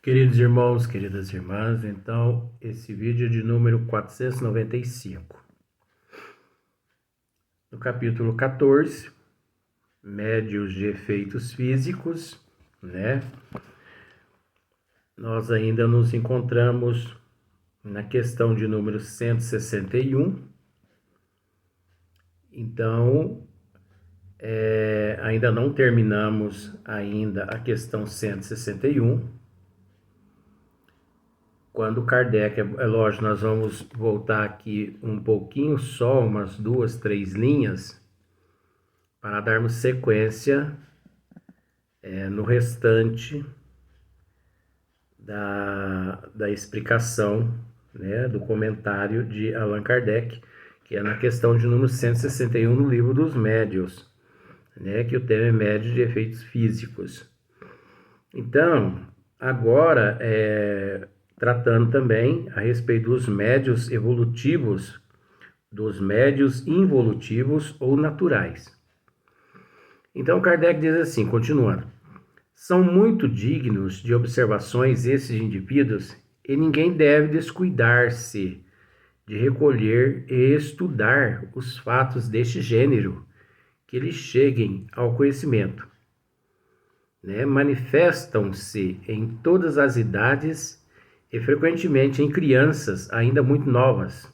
Queridos irmãos, queridas irmãs, então esse vídeo é de número 495. No capítulo 14, médios de efeitos físicos, né? Nós ainda nos encontramos na questão de número 161. Então, ainda não terminamos ainda a questão 161. Quando Kardec, é lógico, nós vamos voltar aqui um pouquinho só, umas 2, 3 linhas, para darmos sequência no restante da explicação, né, do comentário de Allan Kardec, que é na questão de número 161 no livro dos médios, né, que o tema é médios de efeitos físicos. Então, agora, tratando também a respeito dos médios evolutivos, dos médios involutivos ou naturais. Então, Kardec diz assim, continuando: são muito dignos de observações esses indivíduos e ninguém deve descuidar-se de recolher e estudar os fatos deste gênero que lhes cheguem ao conhecimento. Né? Manifestam-se em todas as idades e frequentemente em crianças ainda muito novas.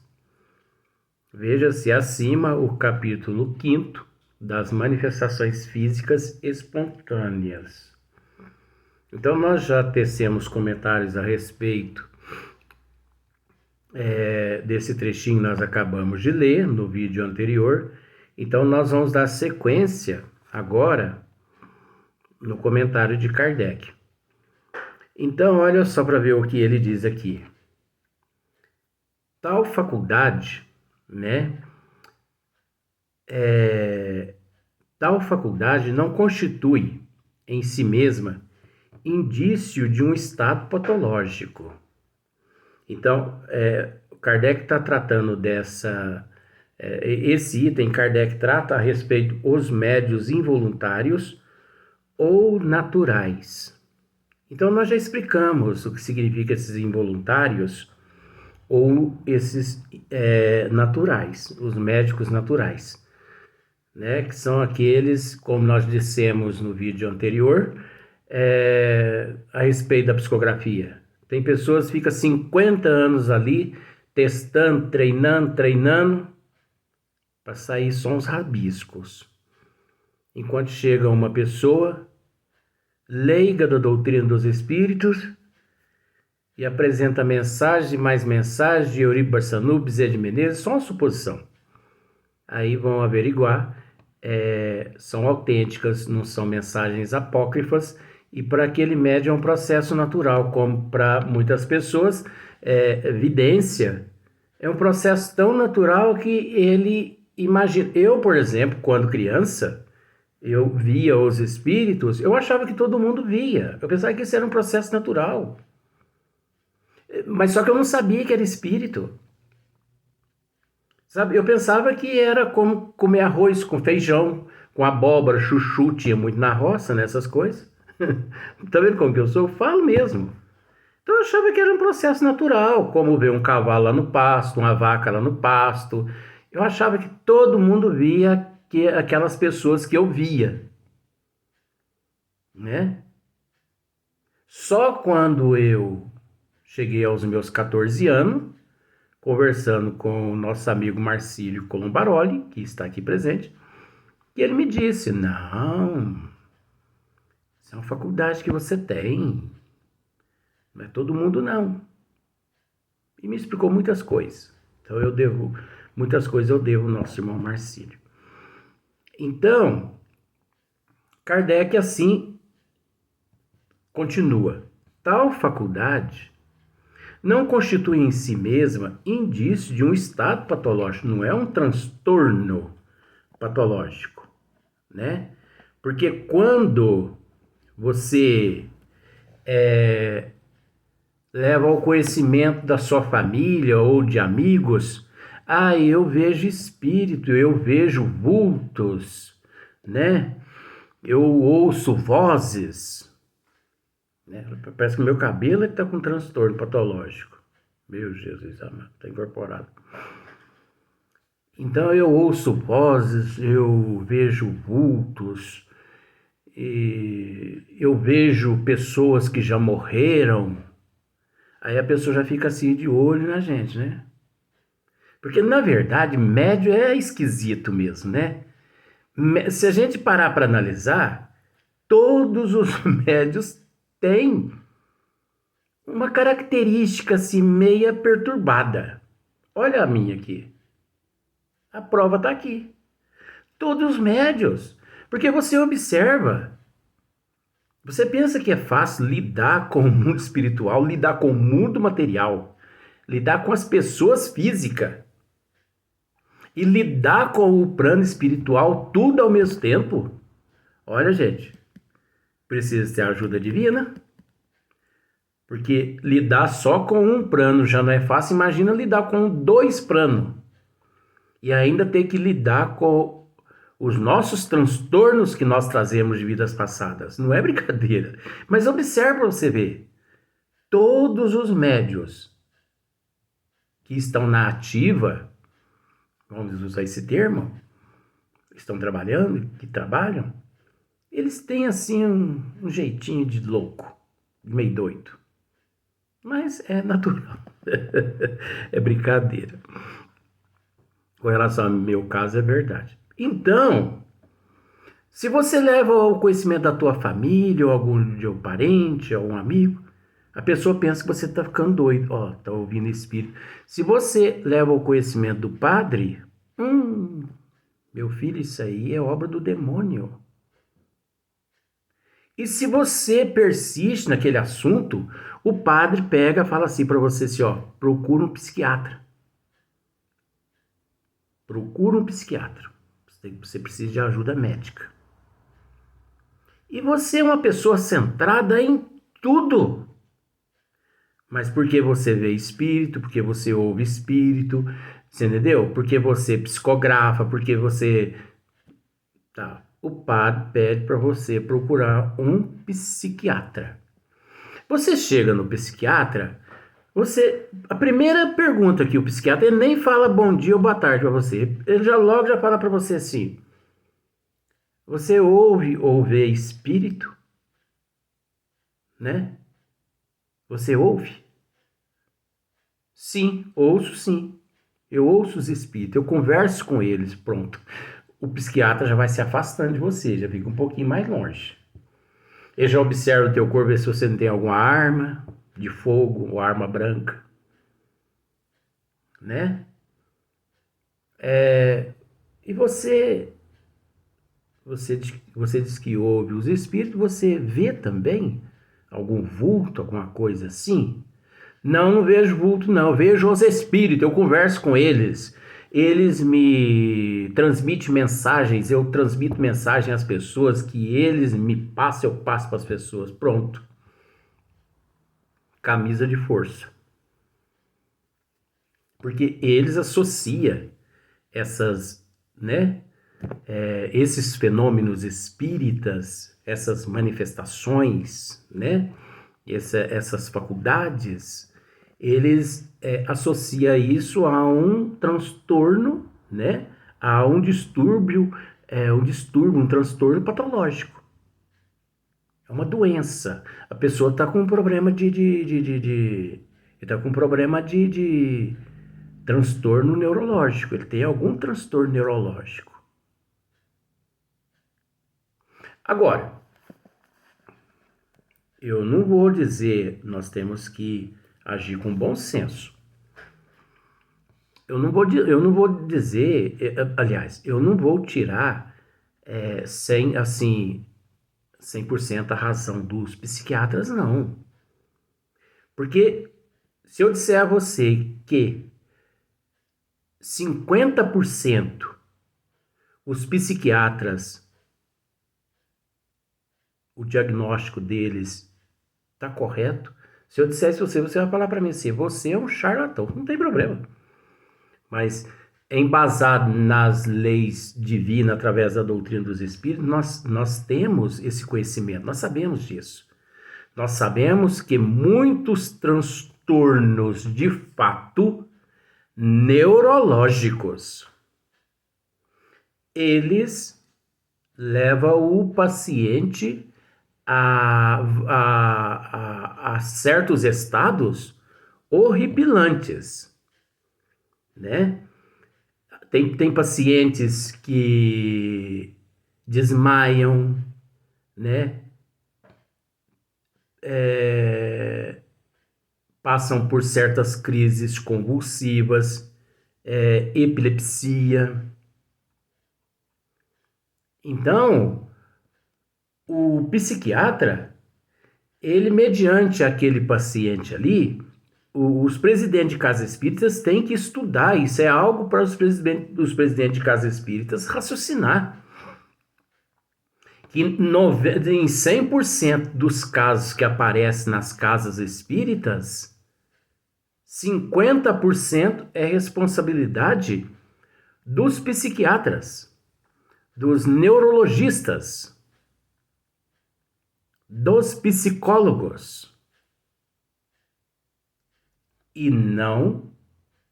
Veja-se acima o capítulo 5º das manifestações físicas espontâneas. Então, nós já tecemos comentários a respeito desse trechinho que nós acabamos de ler no vídeo anterior. Então, nós vamos dar sequência agora no comentário de Kardec. Então, olha só para ver o que ele diz aqui. Tal faculdade, né? Tal faculdade não constitui em si mesma indício de um estado patológico. Então, Kardec está tratando esse item, Kardec trata a respeito dos médios involuntários ou naturais. Então, nós já explicamos o que significa esses involuntários ou esses naturais, os médicos naturais, né? Que são aqueles, como nós dissemos no vídeo anterior, a respeito da psicografia. Tem pessoas que ficam 50 anos ali, testando, treinando, para sair só uns rabiscos. Enquanto chega uma pessoa leiga da doutrina dos espíritos e apresenta mensagem, mais mensagem de Eurico Barçanufo, Bezerra de Menezes, só uma suposição. Aí vão averiguar, são autênticas, não são mensagens apócrifas, e para aquele médium é um processo natural, como para muitas pessoas, vidência é um processo tão natural que ele imagina. Eu, por exemplo, quando criança, eu via os espíritos, eu achava que todo mundo via, eu pensava que isso era um processo natural, mas só que eu não sabia que era espírito. Sabe, eu pensava que era como comer arroz com feijão, com abóbora, chuchu, tinha muito na roça, né, essas coisas. Tá vendo como que eu sou? Eu falo mesmo. Então eu achava que era um processo natural, como ver um cavalo lá no pasto, uma vaca lá no pasto. Eu achava que todo mundo via aquelas pessoas que eu via, né? Só quando eu cheguei aos meus 14 anos, conversando com o nosso amigo Marcílio Colombaroli, que está aqui presente, e ele me disse: não, isso é uma faculdade que você tem, não é todo mundo não. E me explicou muitas coisas. Então muitas coisas eu devo ao nosso irmão Marcílio. Então, Kardec assim continua: tal faculdade não constitui em si mesma indício de um estado patológico, não é um transtorno patológico, né? Porque quando você leva ao conhecimento da sua família ou de amigos, eu vejo espírito, eu vejo vultos, né? Eu ouço vozes. né? Parece que o meu cabelo é que está com transtorno patológico. Meu Jesus amado, está incorporado. Então eu ouço vozes, eu vejo vultos, eu vejo pessoas que já morreram. Aí a pessoa já fica assim de olho na gente, né? Porque na verdade médio é esquisito mesmo, né? Se a gente parar para analisar, todos os médios têm uma característica assim meia perturbada. Olha a minha aqui. A prova está aqui. Todos os médios. Porque você observa. Você pensa que é fácil lidar com o mundo espiritual, lidar com o mundo material, lidar com as pessoas físicas e lidar com o plano espiritual tudo ao mesmo tempo? Olha, gente, precisa ter ajuda divina. Porque lidar só com um plano já não é fácil. Imagina lidar com 2 planos. E ainda ter que lidar com os nossos transtornos que nós trazemos de vidas passadas. Não é brincadeira. Mas observe para você ver. Todos os médios que estão na ativa, vamos usar esse termo, estão trabalhando, que trabalham, eles têm assim um jeitinho de louco, meio doido. Mas é natural. É brincadeira. Com relação ao meu caso, é verdade. Então, se você leva ao conhecimento da tua família, ou algum de um parente, ou um amigo, a pessoa pensa que você está ficando doido. Ó, tá ouvindo espírito. Se você leva ao conhecimento do padre, meu filho, isso aí é obra do demônio. E se você persiste naquele assunto, o padre pega e fala assim para você assim, ó, procura um psiquiatra. Procura um psiquiatra. Você precisa de ajuda médica. E você é uma pessoa centrada em tudo. Mas porque você vê espírito, porque você ouve espírito, você entendeu? Porque você psicografa, porque você... Tá. O padre pede para você procurar um psiquiatra. Você chega no psiquiatra, a primeira pergunta que o psiquiatra, ele nem fala bom dia ou boa tarde para você. Ele logo já fala para você assim: você ouve ou vê espírito? Né? Você ouve? Sim, ouço sim. Eu ouço os espíritos, eu converso com eles, pronto. O psiquiatra já vai se afastando de você, já fica um pouquinho mais longe. Ele já observa o teu corpo, ver se você não tem alguma arma de fogo ou arma branca, né? E você diz que ouve os espíritos, você vê também algum vulto, alguma coisa assim? Não, não vejo vulto, não. Eu vejo os espíritos, eu converso com eles. Eles me transmitem mensagens, eu transmito mensagem às pessoas que eles me passam, eu passo para as pessoas. Pronto. Camisa de força. Porque eles associam essas, né, esses fenômenos espíritas, essas manifestações, né, essas faculdades, eles associam isso a um transtorno, né, a um distúrbio, um transtorno patológico. É uma doença. A pessoa está com um problema está com um problema de transtorno neurológico. Ele tem algum transtorno neurológico. Agora, eu não vou dizer, nós temos que agir com bom senso. Eu não vou dizer, aliás, eu não vou tirar sem, assim, 100% a razão dos psiquiatras, não. Porque se eu disser a você que 50% os psiquiatras, o diagnóstico deles está correto, se eu dissesse você vai falar para mim assim, você é um charlatão, não tem problema. Mas embasado nas leis divinas, através da doutrina dos espíritos, nós temos esse conhecimento, nós sabemos disso. Nós sabemos que muitos transtornos de fato neurológicos, eles levam o paciente a certos estados horripilantes, né? Tem pacientes que desmaiam, né? Passam por certas crises convulsivas, epilepsia. Então, o psiquiatra, ele, mediante aquele paciente ali, os presidentes de casas espíritas têm que estudar. Isso é algo para os presidentes de casas espíritas raciocinar. Que em 100% dos casos que aparecem nas casas espíritas, 50% é responsabilidade dos psiquiatras, dos neurologistas, dos psicólogos, e não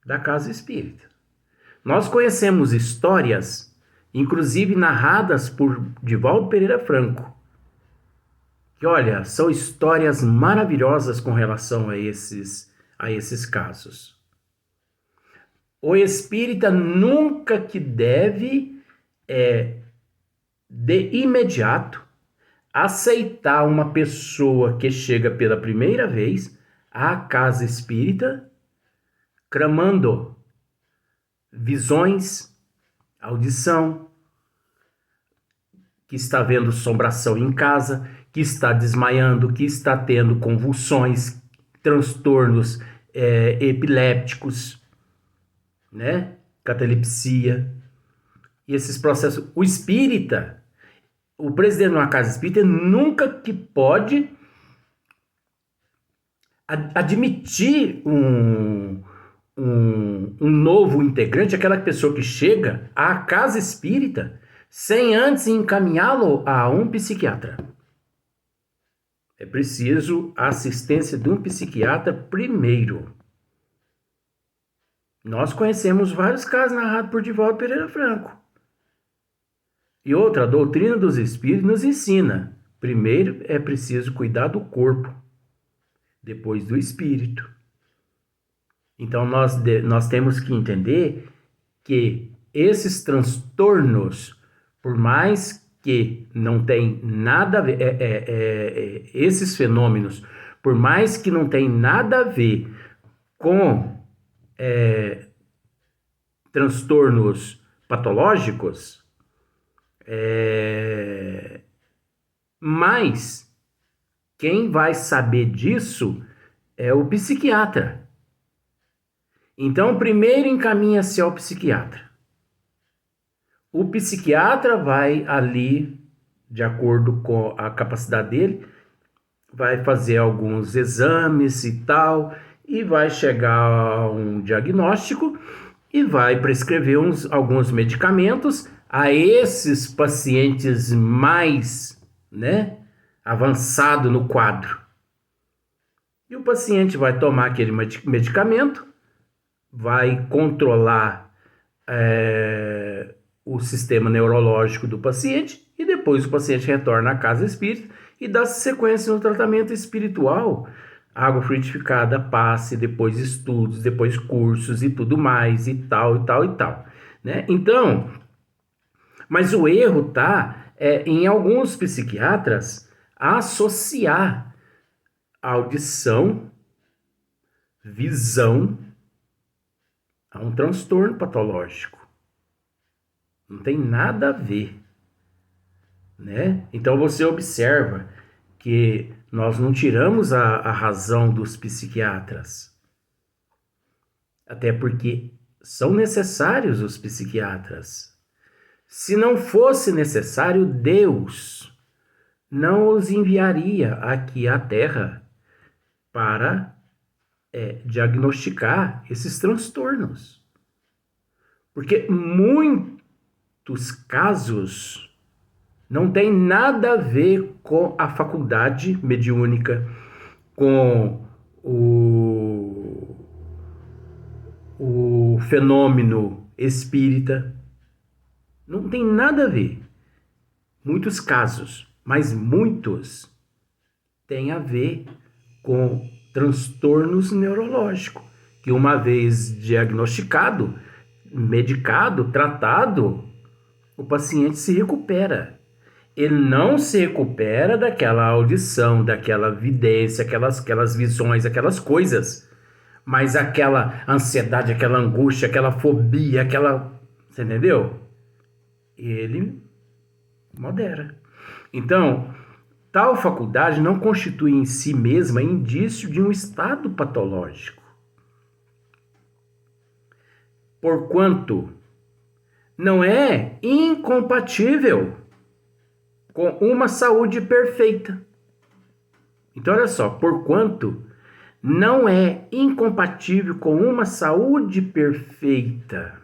da casa espírita. Nós conhecemos histórias, inclusive narradas por Divaldo Pereira Franco, que, olha, são histórias maravilhosas com relação a esses casos. O espírita nunca que deve, de imediato, aceitar uma pessoa que chega pela primeira vez à casa espírita, clamando visões, audição, que está vendo assombração em casa, que está desmaiando, que está tendo convulsões, transtornos epilépticos, né? Catalepsia. E esses processos, o espírita, o presidente de uma casa espírita nunca que pode admitir um novo integrante, aquela pessoa que chega à casa espírita, sem antes encaminhá-lo a um psiquiatra. É preciso a assistência de um psiquiatra primeiro. Nós conhecemos vários casos narrados por Divaldo Pereira Franco. E outra, a doutrina dos espíritos nos ensina: primeiro é preciso cuidar do corpo, depois do espírito. Então nós temos que entender que esses transtornos, por mais que não tem nada a ver, esses fenômenos, por mais que não tem nada a ver com transtornos patológicos, mas quem vai saber disso é o psiquiatra. Então, primeiro encaminha-se ao psiquiatra. O psiquiatra vai ali, de acordo com a capacidade dele, vai fazer alguns exames e tal, e vai chegar a um diagnóstico e vai prescrever alguns medicamentos a esses pacientes mais, avançado no quadro. E o paciente vai tomar aquele medicamento, vai controlar o sistema neurológico do paciente, e depois o paciente retorna à casa espírita e dá sequência no tratamento espiritual. Água frutificada, passe, depois estudos, depois cursos e tudo mais, e tal, e tal, e tal. Né? Então, mas o erro está em alguns psiquiatras associar audição, visão a um transtorno patológico. Não tem nada a ver, né? Então você observa que nós não tiramos a razão dos psiquiatras, até porque são necessários os psiquiatras. Se não fosse necessário, Deus não os enviaria aqui à Terra para diagnosticar esses transtornos. Porque muitos casos Não tem nada a ver com a faculdade mediúnica, com o fenômeno espírita. Não tem nada a ver. Muitos casos, mas muitos têm a ver com transtornos neurológicos, que uma vez diagnosticado, medicado, tratado, o paciente se recupera. Ele não se recupera daquela audição, daquela vidência, aquelas visões, aquelas coisas, mas aquela ansiedade, aquela angústia, aquela fobia, aquela... Você entendeu? Ele modera. Então, tal faculdade não constitui em si mesma indício de um estado patológico. Porquanto não é incompatível com uma saúde perfeita. Então, olha só, porquanto não é incompatível com uma saúde perfeita.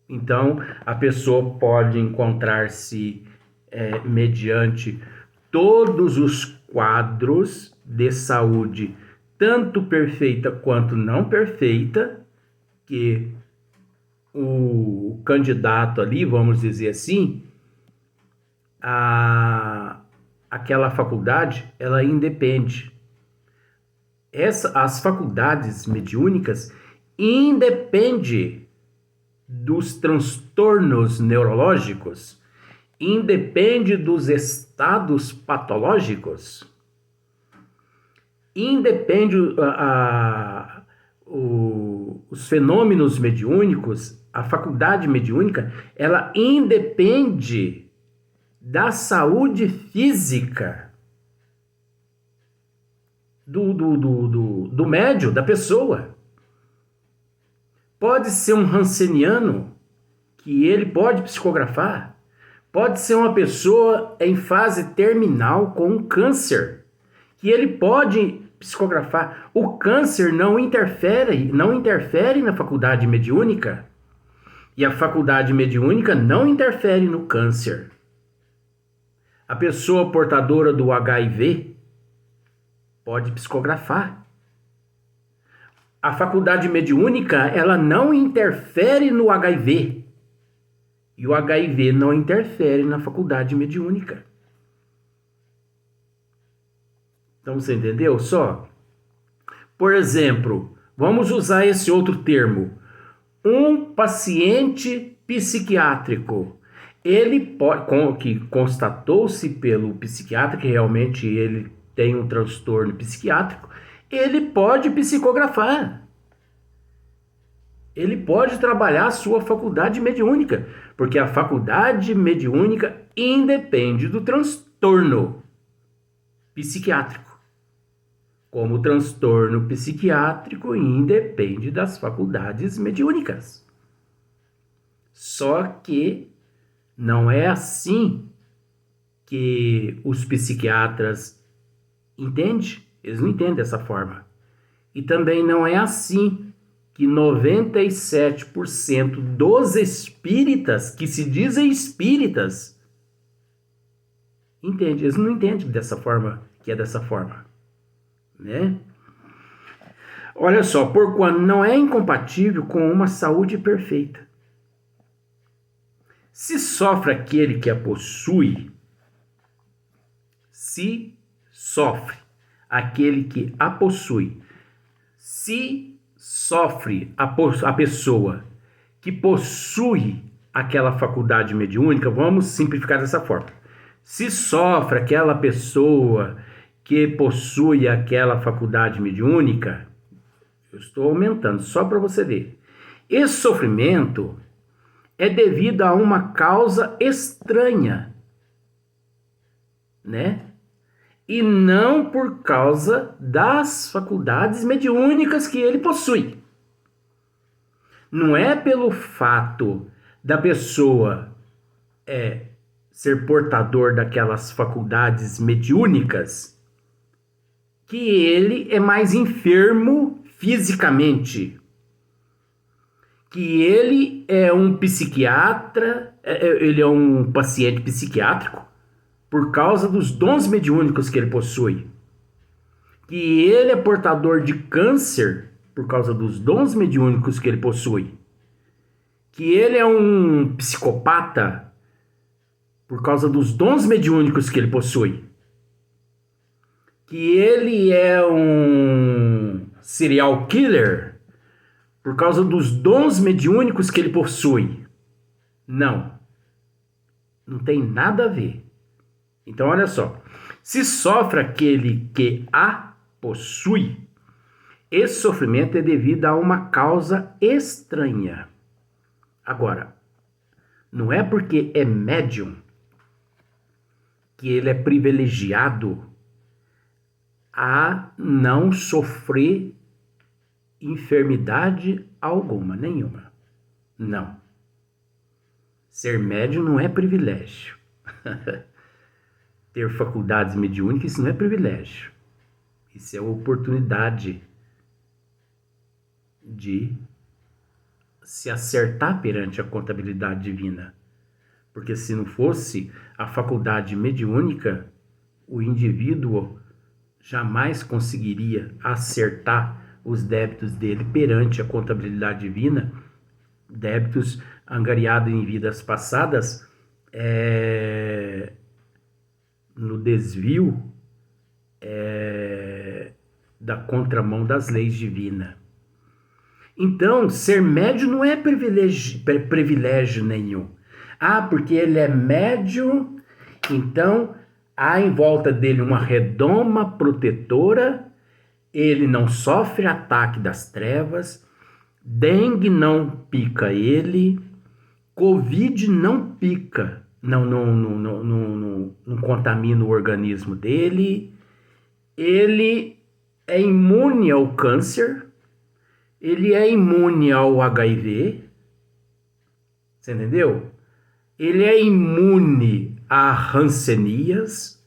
Então, a pessoa pode encontrar-se mediante todos os quadros de saúde, tanto perfeita quanto não perfeita, que o candidato ali, vamos dizer assim, aquela faculdade, ela independe. As faculdades mediúnicas independem dos transtornos neurológicos, independe dos estados patológicos, independe os fenômenos mediúnicos, a faculdade mediúnica, ela independe da saúde física do médium, da pessoa. Pode ser um ranceniano, que ele pode psicografar. Pode ser uma pessoa em fase terminal com um câncer, que ele pode psicografar. O câncer não interfere na faculdade mediúnica. E a faculdade mediúnica não interfere no câncer. A pessoa portadora do HIV pode psicografar. A faculdade mediúnica, ela não interfere no HIV. E o HIV não interfere na faculdade mediúnica. Então, você entendeu só? Por exemplo, vamos usar esse outro termo. Um paciente psiquiátrico. Ele pode, que constatou-se pelo psiquiatra que realmente ele tem um transtorno psiquiátrico, ele pode psicografar. Ele pode trabalhar a sua faculdade mediúnica, porque a faculdade mediúnica independe do transtorno psiquiátrico, como o transtorno psiquiátrico independe das faculdades mediúnicas. Só que não é assim que os psiquiatras entendem. Eles não entendem dessa forma. E também não é assim que 97% dos espíritas, que se dizem espíritas, entendem. Eles não entendem dessa forma, que é dessa forma, né? Olha só, porquanto não é incompatível com uma saúde perfeita. Se sofre aquele que a possui, se sofre aquele que a possui, se sofre a pessoa que possui aquela faculdade mediúnica, vamos simplificar dessa forma. Se sofre aquela pessoa que possui aquela faculdade mediúnica, eu estou aumentando só para você ver. Esse sofrimento é devido a uma causa estranha, né? E não por causa das faculdades mediúnicas que ele possui. Não é pelo fato da pessoa ser portador daquelas faculdades mediúnicas que ele é mais enfermo fisicamente, que ele é um psiquiatra, ele é um paciente psiquiátrico por causa dos dons mediúnicos que ele possui, que ele é portador de câncer por causa dos dons mediúnicos que ele possui, que ele é um psicopata por causa dos dons mediúnicos que ele possui, que ele é um serial killer por causa dos dons mediúnicos que ele possui. Não. Não tem nada a ver. Então, olha só. Se sofre aquele que a possui, esse sofrimento é devido a uma causa estranha. Agora, não é porque é médium que ele é privilegiado a não sofrer enfermidade alguma, nenhuma. Não. Ser médium não é privilégio. Ter faculdades mediúnicas, isso não é privilégio. Isso é oportunidade de se acertar perante a contabilidade divina. Porque se não fosse a faculdade mediúnica, o indivíduo jamais conseguiria acertar os débitos dele perante a contabilidade divina, débitos angariados em vidas passadas, no desvio da contramão das leis divinas. Então, ser médium não é privilégio nenhum. Porque ele é médium, então há em volta dele uma redoma protetora, ele não sofre ataque das trevas, dengue não pica ele, covid não pica, não contamina o organismo dele, ele é imune ao câncer, ele é imune ao HIV, você entendeu? Ele é imune a rancenias,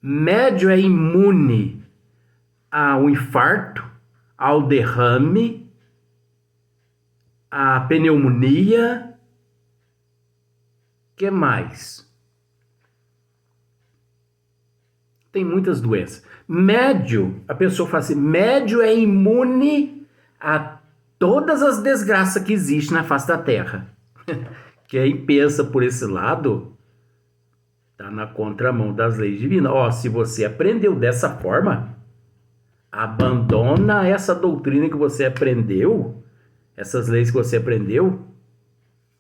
médio é imune ao infarto, ao derrame, à pneumonia. Que mais? Tem muitas doenças. Médio, a pessoa fala assim, médio é imune a todas as desgraças que existem na face da Terra. Quem pensa por esse lado está na contramão das leis divinas. Se você aprendeu dessa forma, abandona essa doutrina que você aprendeu, essas leis que você aprendeu,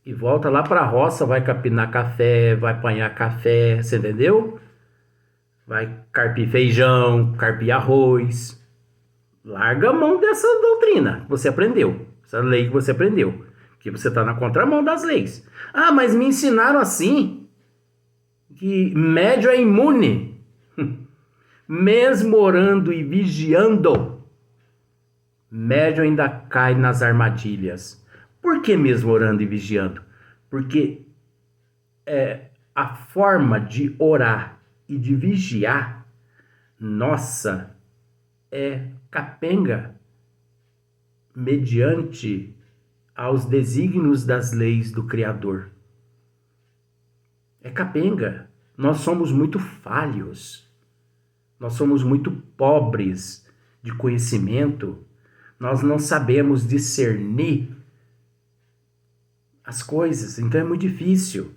e volta lá para a roça, vai capinar café, vai apanhar café, você entendeu? Vai carpir feijão, carpir arroz. Larga a mão dessa doutrina que você aprendeu, essa lei que você aprendeu, que você está na contramão das leis. Mas me ensinaram assim, que médio é imune, mesmo orando e vigiando, médio ainda cai nas armadilhas. Por que mesmo orando e vigiando? Porque a forma de orar e de vigiar, nossa, é capenga mediante aos desígnios das leis do Criador. É capenga. Nós somos muito falhos. Nós somos muito pobres de conhecimento. Nós não sabemos discernir as coisas. Então é muito difícil.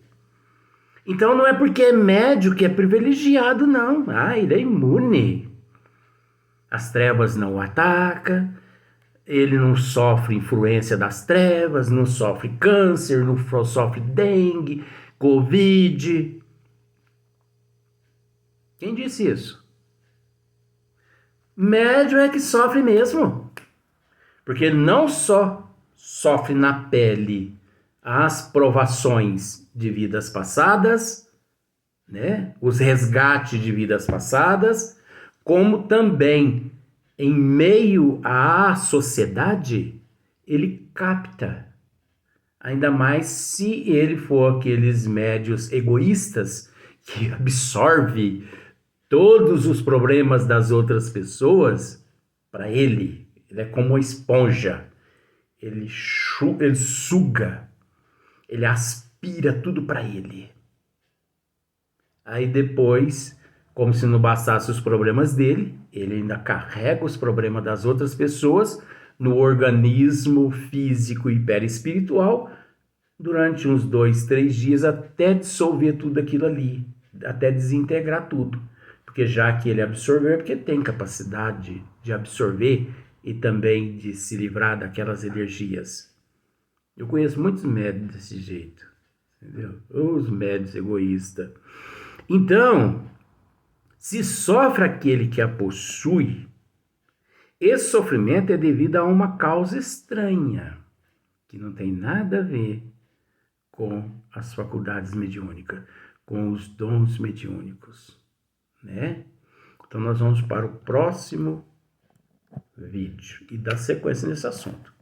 Então não é porque é médio que é privilegiado, não. Ele é imune. As trevas não o atacam. Ele não sofre influência das trevas, não sofre câncer, não sofre dengue, covid. Quem disse isso? Médium é que sofre mesmo. Porque ele não só sofre na pele as provações de vidas passadas, né? Os resgates de vidas passadas, como também em meio à sociedade, ele capta. Ainda mais se ele for aqueles médios egoístas que absorve todos os problemas das outras pessoas para ele. Ele é como uma esponja ele suga, ele aspira tudo para ele. Aí depois, como se não bastasse os problemas dele, ele ainda carrega os problemas das outras pessoas no organismo físico e perispiritual durante uns 2, 3 dias até dissolver tudo aquilo ali, até desintegrar tudo. Porque já que ele absorveu, é porque tem capacidade de absorver e também de se livrar daquelas energias. Eu conheço muitos médios desse jeito, entendeu? Os médios egoístas. Então, se sofre aquele que a possui, esse sofrimento é devido a uma causa estranha, que não tem nada a ver com as faculdades mediúnicas, com os dons mediúnicos, né? Então nós vamos para o próximo vídeo e dar sequência nesse assunto.